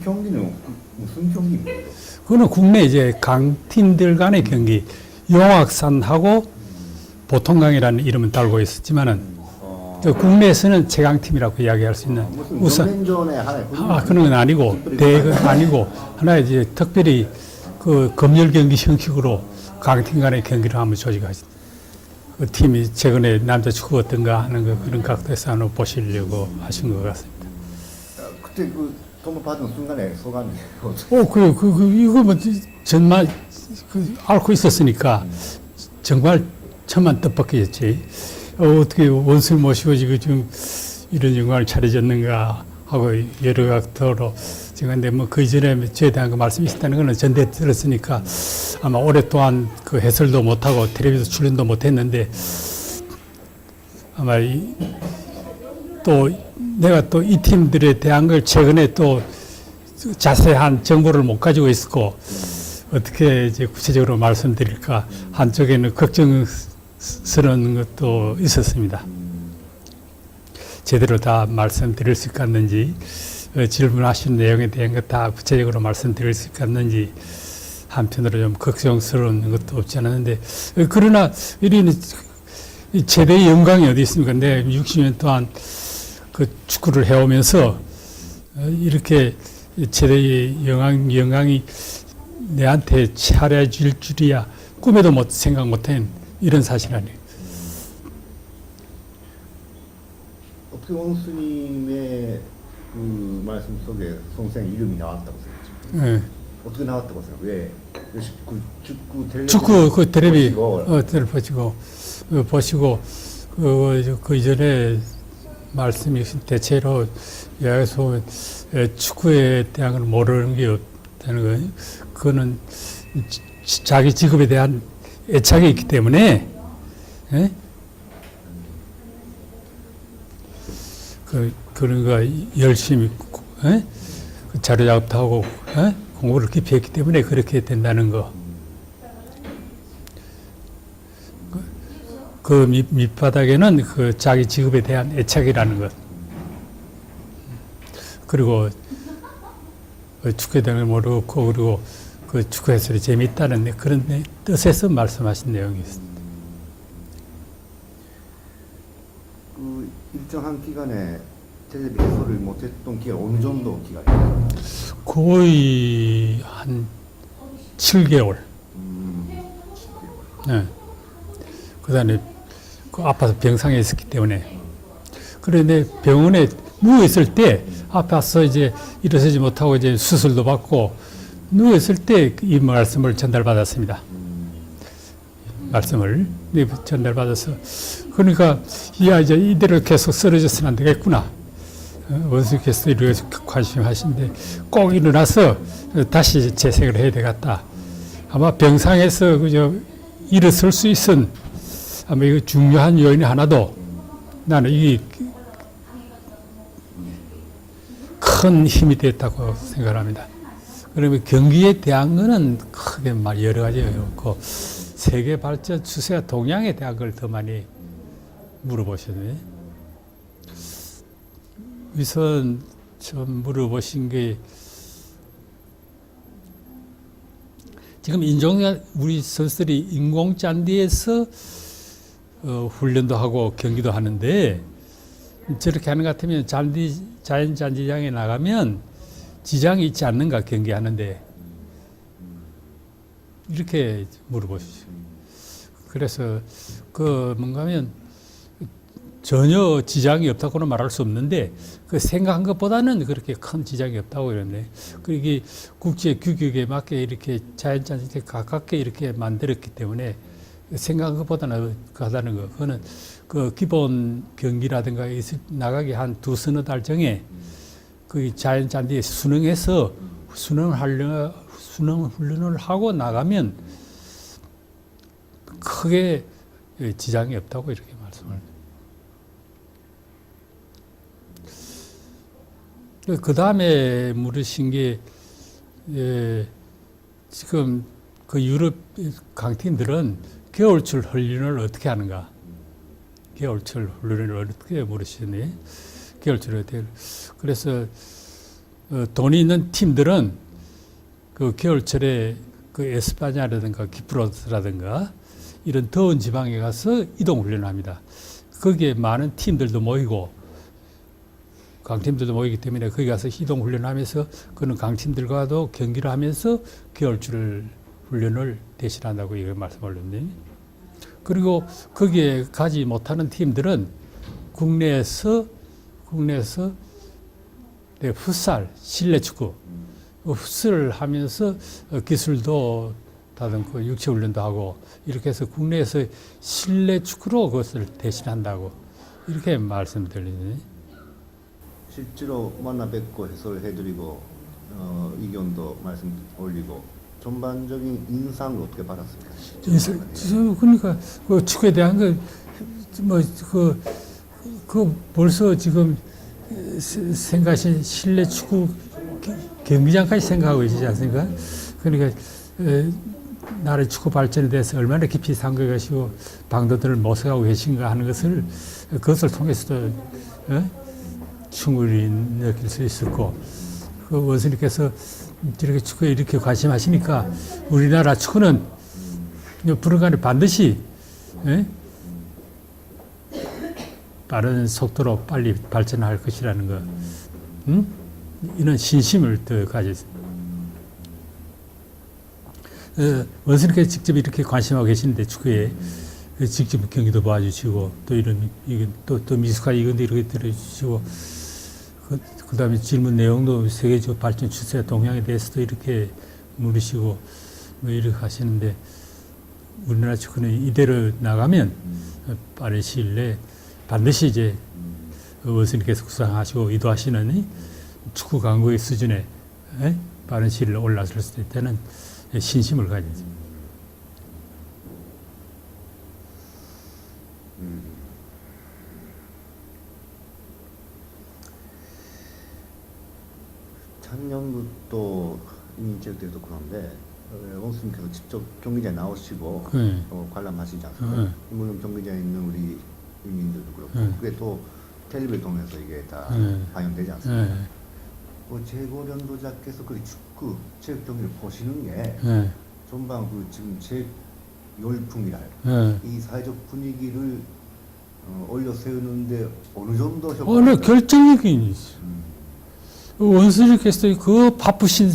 경기는 무슨 경기입니까? 그거는 국내 이제 강팀들 간의 경기, 용악산하고 보통강이라는 이름은 달고 있었지만은 그 국내에서는 최강팀이라고 이야기할 수 있는 무슨 우선 명랜전의 하나의 그런 건 아니고 대회가 아니고 하나의 이제 특별히 그 검열 경기 형식으로 강팀 간의 경기를 한번 조직하신 그 팀이 최근에 남자 축구 어떤가 하는 거 그런 각도에서 한번 보시려고 하신 것 같습니다. 그때 그 돈을 받은 순간에 소감이 이거 뭐 정말 앓고 있었으니까 정말 천만 뜻밖이었지. 어떻게 원수를 모시고 지금 이런 영광을 차려졌는가 하고 여러 각도로 근데 뭐 그 이전에 저에 대한 그 말씀이 있었다는 거는 전대 들었으니까 아마 오랫동안 그 해설도 못하고 텔레비전 출연도 못했는데 아마 또 내가 또 이 팀들에 대한 걸 최근에 또 자세한 정보를 못 가지고 있었고 어떻게 이제 구체적으로 말씀드릴까 한쪽에는 걱정스러운 것도 있었습니다. 제대로 다 말씀드릴 수 있겠는지 질문하신 내용에 대한 것 다 구체적으로 말씀드릴 수 있겠는지 한편으로 좀 걱정스러운 것도 없지 않았는데 그러나 이런 최대의 영광이 어디 있습니까? 내 60년 동안 그 축구를 해오면서 이렇게 최대의 영광이 내한테 차려질 줄이야 꿈에도 생각 못한 이런 사실 아니에요. 어떻게 원수님의 그 말씀 속에 선생 이름이 나왔다고 생각하죠? 네. 어떻게 나왔다고 생각해요? 왜? 축구 그 텔레비 보시고 그 이전에 말씀이 대체로 여기서 축구에 대한 걸 모르는 게 없다는 거예요. 그거는 자기 직업에 대한 애착이 있기 때문에 그런 거 열심히 자료 작업도 하고 공부를 깊이 했기 때문에 그렇게 된다는 거. 그 밑바닥에는 그 자기 직업에 대한 애착이라는 것. 그리고 축구에 대한 걸 모르고 그리고 그 축구 해설이 재미있다는 그런 뜻에서 말씀하신 내용이 있습니다. 그 일정한 기간에 텔레비 해설을 못했던 기간 어느 정도 기간이에요? 거의 한 7개월. 네. 그 다음에 그 아파서 병상에 있었기 때문에. 그런데 병원에 누워있을 때 아파서 이제 일어서지 못하고 이제 수술도 받고 누워있을 때 이 말씀을 전달받았습니다. 말씀을 전달받아서. 그러니까, 이제 이대로 계속 쓰러져서는 안 되겠구나. 원수께서 이렇게 관심 하시는데 꼭 일어나서 다시 재생을 해야 되겠다. 아마 병상에서 그저 일어설 수 있은 아마 이거 중요한 요인이 하나도 나는 이게 큰 힘이 됐다고 생각합니다. 그러면 경기에 대한 거는 크게 여러 가지가 있고 세계 발전 추세와 동향에 대한 걸 더 많이 물어보셨네. 우선 좀 물어보신 게 지금 우리 선수들이 인공잔디에서 훈련도 하고 경기도 하는데 저렇게 하는 것 같으면 자연 잔디장에 나가면 지장이 있지 않는가 경기하는데 이렇게 물어보시죠. 그래서 뭔가 하면 전혀 지장이 없다고는 말할 수 없는데 그 생각한 것보다는 그렇게 큰 지장이 없다고 이러네. 이게 국제 규격에 맞게 이렇게 자연잔디에 가깝게 이렇게 만들었기 때문에 생각한 것보다는 하다는 거. 그거는 그 기본 경기라든가 나가기 한 두서너 달 전에 그 자연잔디에 순응해서 순응 훈련을 하고 나가면 크게 지장이 없다고 이렇게 말씀을. 그 다음에 물으신 게, 지금 그 유럽 강팀들은 겨울철 훈련을 어떻게 하는가? 겨울철 훈련을 어떻게 물으시네? 겨울철 어떻게. 그래서, 돈이 있는 팀들은 그 겨울철에 그 에스파냐라든가 키프로스라든가 이런 더운 지방에 가서 이동 훈련을 합니다. 거기에 많은 팀들도 모이고 강팀들도 모이기 때문에 거기 가서 이동 훈련을 하면서 그런 강팀들과도 경기를 하면서 겨울철 훈련을 대신한다고 이거 말씀을 드렸네. 그리고 거기에 가지 못하는 팀들은 국내에서 풋살, 실내 축구, 풋살을 하면서 기술도 다듬고 육체 훈련도 하고 이렇게 해서 국내에서 실내 축구로 그것을 대신한다고 이렇게 말씀드리네. 실제로 만나 뵙고 해설해드리고 의견도 말씀 올리고 전반적인 인상을 어떻게 받았습니까? 그러니까 그 축구에 대한 그 벌써 지금 생각하신 실내 축구 경기장까지 생각하고 계시지 않습니까? 그러니까 나라의 축구 발전에 대해서 얼마나 깊이 생각해 가시고 방도들을 모색하고 계신가 하는 것을 그것을 통해서도 충분히 느낄 수 있었고, 그 원수님께서 이렇게 축구에 이렇게 관심하시니까 우리나라 축구는 불안간에 반드시 빠른 속도로 빨리 발전할 것이라는 거, 이런 신심을 더 가졌습니다. 원수님께서 직접 이렇게 관심하고 계시는데 축구에 직접 경기도 봐주시고 또 이런 또 미숙한 이건도 이렇게 들어주시고 그다음에 질문 내용도 세계적 발전 추세 동향에 대해서도 이렇게 물으시고 뭐 이렇게 하시는데 우리나라 축구는 이대로 나가면 빠른 시일 내에 반드시 이제 원수님께서 구상하시고 의도하시는 축구 강국의 수준에 빠른 시일 내에 올라설 수 있다는 신심을 가졌습니다. 작년부터 이민철 때도 그런데 원수님께서 직접 경기장에 나오시고 관람하시지 않습니까? 물론 경기장에 있는 우리 국민들도 그렇고 그게 또 텔레비를 통해서 이게 다 반영되지 않습니까? 재고 연도자께서 그 축구 체육 경기를 보시는 게 전방 그 지금 제 열풍이랄 이 사회적 분위기를 올려 세우는데 어느 정도 효과가 어느 결정적인 원수님께서 그 바쁘신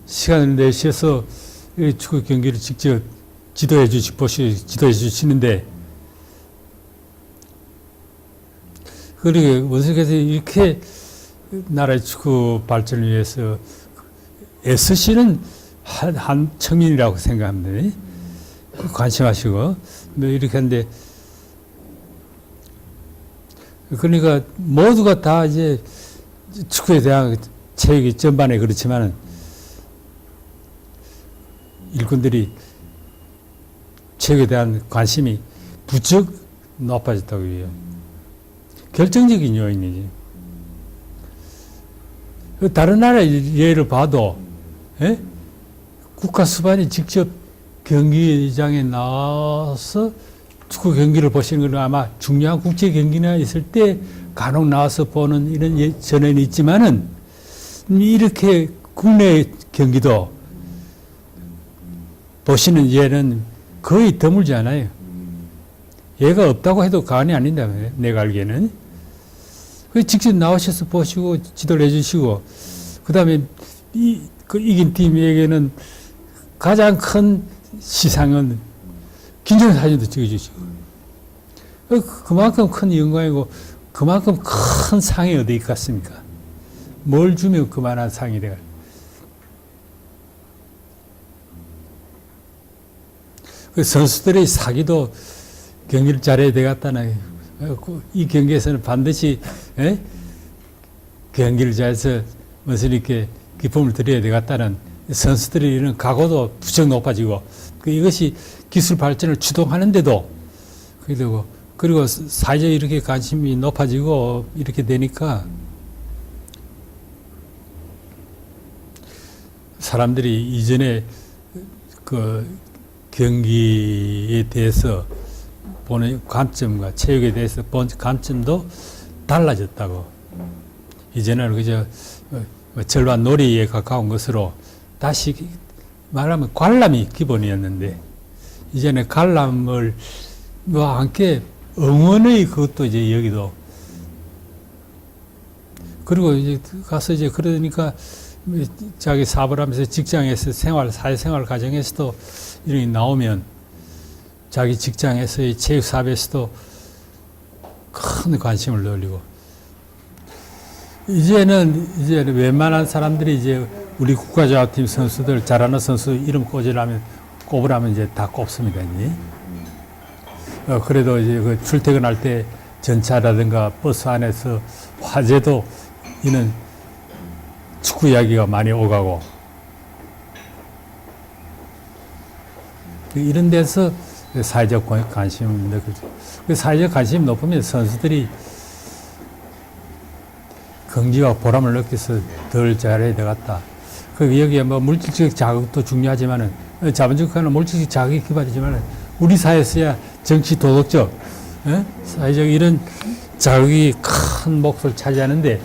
시간을 내셔서 축구 경기를 직접 지도해 주시는데 그리고 원수님께서 이렇게 나라의 축구 발전을 위해서 애쓰시는 한 청년이라고 생각합니다. 관심하시고 뭐 이렇게 하는데 그러니까 모두가 다 이제 축구에 대한 체육이 전반에 그렇지만은 일꾼들이 체육에 대한 관심이 부쩍 높아졌다고 해요. 결정적인 요인이지. 다른 나라의 예를 봐도 국가 수반이 직접 경기장에 나와서 축구 경기를 보시는 건 아마 중요한 국제 경기나 있을 때 간혹 나와서 보는 이런 전에는 있지만은 이렇게 국내 경기도 보시는 예는 거의 드물지 않아요. 예가 없다고 해도 과언이 아닌다. 내가 알기에는. 직접 나오셔서 보시고 지도를 해주시고 그 다음에 이긴 팀에게는 가장 큰 시상은 기념사진도 찍어주시고 그만큼 큰 영광이고 그만큼 큰 상이 어디 있겠습니까? 뭘 주면 그만한 상이 돼요. 그 선수들의 사기도 경기를 잘해야 되겠다는 이 경기에서는 반드시 경기를 잘해서 원수님께 기쁨을 드려야 되겠다는 선수들의 이런 각오도 부쩍 높아지고 이것이 기술 발전을 주동하는데도 그리고 사회적으로 이렇게 관심이 높아지고 이렇게 되니까 사람들이 이전에 그 경기에 대해서 보는 관점과 체육에 대해서 본 관점도 달라졌다고 이제는 그저 절반 놀이에 가까운 것으로 다시 말하면 관람이 기본이었는데 이제는 관람을 함께 응원의 그것도 이제 여기도 그리고 이제 가서 이제 그러니까 자기 사업을 하면서 직장에서 사회생활 과정에서도 이런 게 나오면 자기 직장에서의 체육 사업에서도 큰 관심을 돌리고 이제는 웬만한 사람들이 이제 우리 국가자원팀 선수들 잘하는 선수 이름 꼽으라면 이제 다 꼽습니다. 이제. 그래도 이제 그 출퇴근할 때 전차라든가 버스 안에서 화제도 이는 축구 이야기가 많이 오가고 이런 데서 사회적 관심을 느끼죠. 그 사회적 관심이 높으면 선수들이 긍지와 보람을 느껴서 덜 잘해야 되겠다. 그 여기에 뭐 물질적 자극도 중요하지만은 자본주의는 물질적 자극이 기반이지만은 우리 사회에서야 정치 도덕적, 사회적 이런 자극이 큰 몫을 차지하는데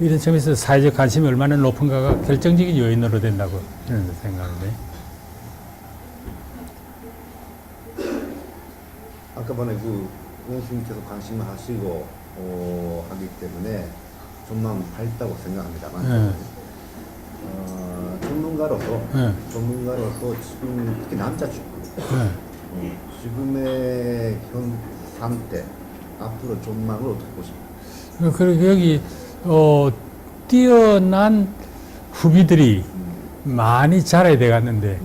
이런 점에서 사회적 관심이 얼마나 높은가가 결정적인 요인으로 된다고 저는 생각하는데. 아까 전에 그 원수님께서 관심을 하시고 하기 때문에 좀만 밝다고 생각합니다만 전문가로서 지금 특히 남자 축구 지금의 현 상태 앞으로 전망을 어떻게 보십니까? 그리고 여기 뛰어난 후비들이 많이 자라야 되겠는데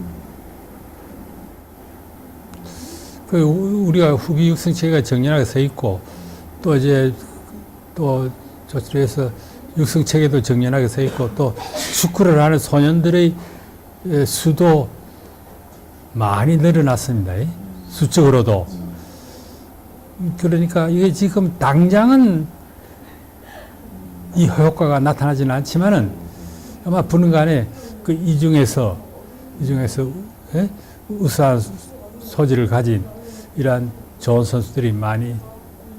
그 우리가 후비 육성 체계가 정연하게 서 있고 또 이제 또 저쪽에서 육성 체계도 정연하게 서 있고 또 축구를 하는 소년들의 수도 많이 늘어났습니다. 수적으로도. 그러니까 이게 지금 당장은 이 효과가 나타나지는 않지만은 아마 분간에 그 이 중에서 우수한 소질을 가진 이러한 좋은 선수들이 많이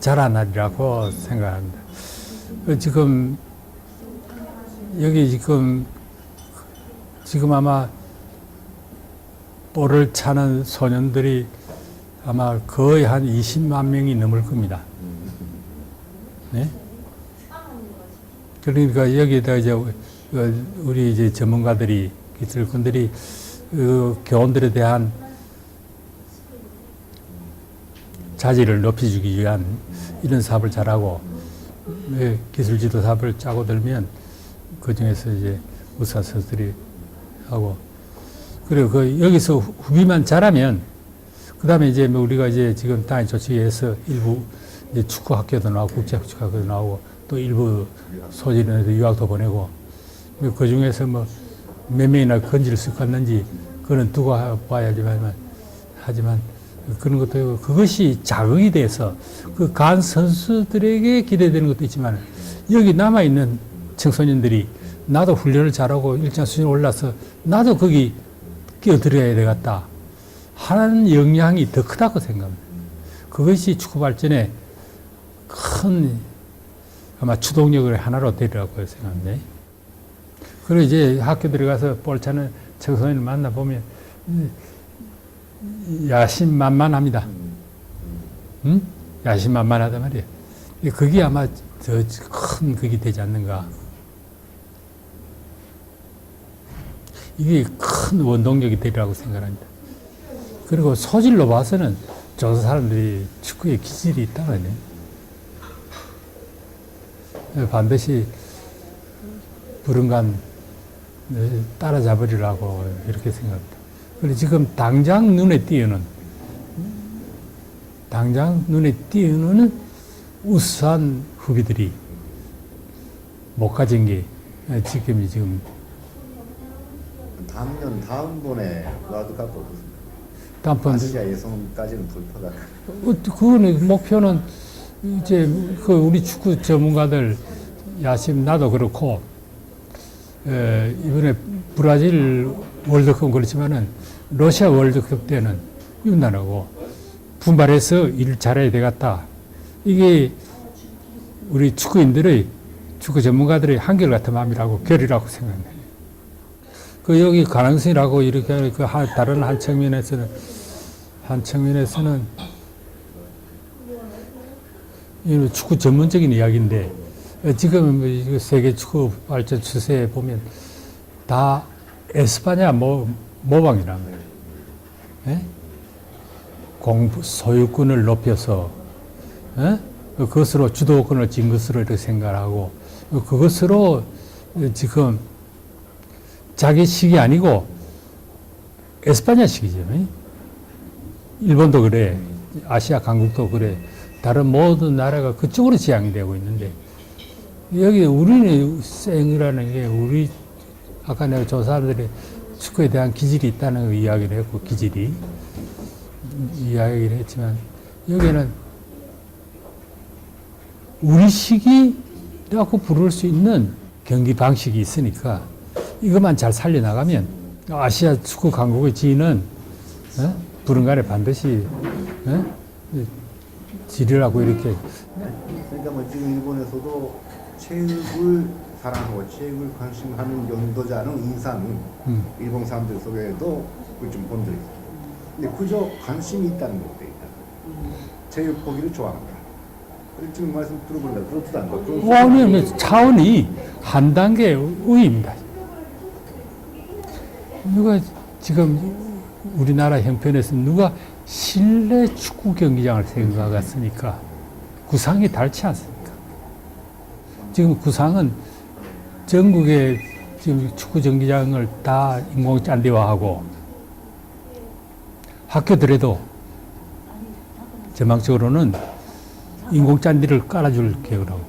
자라나리라고 생각합니다. 지금 여기 지금 아마 볼을 차는 소년들이 아마 거의 한 20만 명이 넘을 겁니다. 네? 그러니까 여기에다 이제 우리 이제 전문가들이 기술꾼들이 교원들에 대한 자질을 높여주기 위한 이런 사업을 잘하고 기술지도 사업을 짜고 들면 그 중에서 이제 우수한 선수들이 하고 그리고 여기서 후비만 잘하면 그 다음에 이제 뭐 우리가 이제 지금 당의 조치에서 일부 이제 축구 학교도 나오고 국제 축구 학교도 나오고 또 일부 소질에서 유학도 보내고 그 중에서 뭐 몇 명이나 건질 수 있겠는지 그거는 두고 봐야지만 하지만 그런 것도 있고 그것이 자극이 돼서 그 간 선수들에게 기대되는 것도 있지만 여기 남아있는 청소년들이 나도 훈련을 잘하고 일정 수준에 올라서 나도 거기 끼어들어야 되겠다 하는 영향이 더 크다고 생각합니다. 그것이 축구 발전에 큰 아마 추동력의 하나로 되리라고 생각합니다. 그리고 이제 학교 들어가서 볼 차는 청소년을 만나보면 야심만만합니다. 응? 야심만만하단 말이에요. 그게 아마 더 큰 그게 되지 않는가. 이게 큰 원동력이 되리라고 생각합니다. 그리고 소질로 봐서는 저 사람들이 축구에 기질이 있다고 하네요. 반드시 불응간 따라잡으리라고 이렇게 생각합니다. 그리고 지금 당장 눈에 띄어는 우수한 후비들이 못 가진 게 지금 다음번에 와드컵 어떻습니까? 다음번 아시아 예선까지는 불파가. 그거는 목표는 이제 그 우리 축구 전문가들 야심 나도 그렇고 이번에 브라질 월드컵은 그렇지만은 러시아 월드컵 때는 유난하고 분발해서 일을 잘해야 되겠다. 이게 우리 축구인들의 축구 전문가들의 한결같은 마음이라고 결이라고 생각해요. 그 여기 가능성이라고 이렇게 그 다른 한 측면에서는 이 축구 전문적인 이야기인데 지금 세계 축구 발전 추세에 보면 다 에스파냐 모방이란 거예요. 예? 소유권을 높여서 그것으로 주도권을 쥔 것으로 이렇게 생각하고 그것으로 지금 자기식이 아니고 에스파냐식이죠. 일본도 그래, 아시아 강국도 그래, 다른 모든 나라가 그쪽으로 지향이 되고 있는데 여기 우리는 쌩이라는 게 우리 아까 내가 저 사람들이 축구에 대한 기질이 있다는 거 이야기를 했고 기질이 이야기를 했지만 여기는 우리식이라고 부를 수 있는 경기 방식이 있으니까 이것만 잘 살려나가면 아시아 축구 강국의 지위는 부른간에 반드시 지리라고 이렇게. 그러니까 뭐 지금 일본에서도 체육을 사랑하고 체육을 관심하는 연도자는 인상은 일본 사람들 속에도 좀 본적 있어요. 근데 그저 관심이 있다는 것도 있다. 체육 보기를 좋아한다. 지금 말씀 들어보니까 그렇지도 않고. 아니, 차원이 한 단계 위입니다. 누가 지금 우리나라 형편에서 누가 실내 축구 경기장을 생각했으니까 구상이 닳지 않습니까? 지금 구상은 전국의 지금 축구 경기장을 다 인공 짠디화하고 학교들에도 전망적으로는 인공 짠디를 깔아줄 계획을 하고